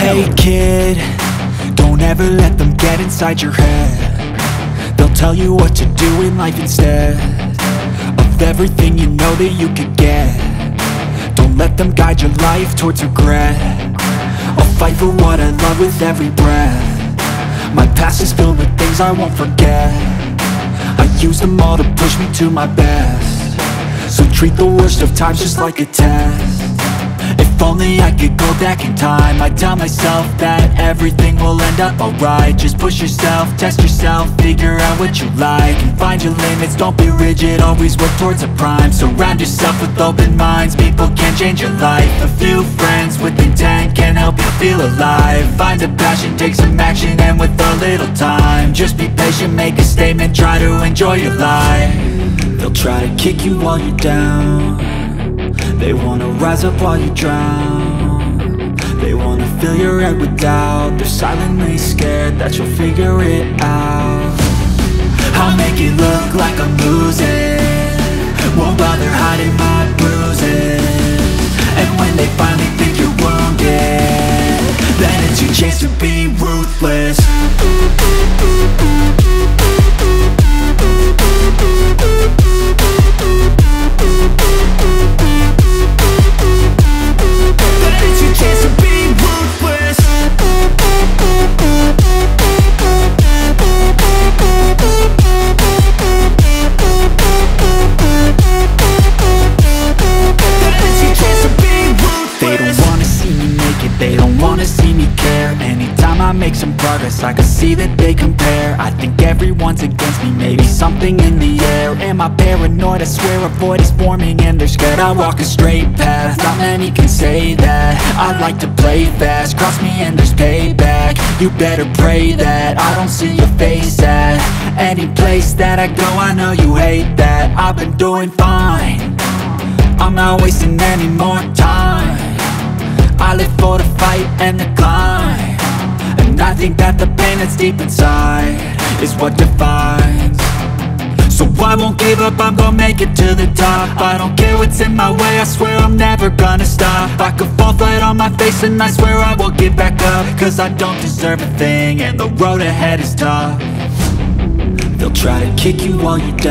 Hey kid, don't ever let them get inside your head. They'll tell you what to do in life instead of everything you know that you could get. Don't let them guide your life towards regret. I'll fight for what I love with every breath. My past is filled with things I won't forget. I use them all to push me to my best. So treat the worst of times just like a test. If only I could go back in time, I'd tell myself that everything will end up alright. Just push yourself, test yourself, figure out what you like, and find your limits, don't be rigid, always work towards a prime. Surround yourself with open minds, people can change your life. A few friends with intent can help you feel alive. Find a passion, take some action, and with a little time, just be patient, make a statement, try to enjoy your life. They'll try to kick you while you're down. They wanna rise up while you drown. They wanna fill your head with doubt. They're silently scared that you'll figure it out. I'll make it look like I'm losing, won't bother hiding my bruises. And when they finally think you're wounded, then it's your chance to be ruthless. I make some progress, I can see that they compare. I think everyone's against me, maybe something in the air. Am I paranoid? I swear a void is forming and they're scared. I walk a straight path, not many can say that. I like to play fast, cross me and there's payback. You better pray that I don't see your face at any place that I go. I know you hate that. I've been doing fine, I'm not wasting any more time. I live for the fight and the climb, and I think that the pain that's deep inside is what defines. So I won't give up, I'm gonna make it to the top. I don't care what's in my way, I swear I'm never gonna stop. I could fall flat on my face and I swear I will get back up, cause I don't deserve a thing and the road ahead is tough. They'll try to kick you while you're down.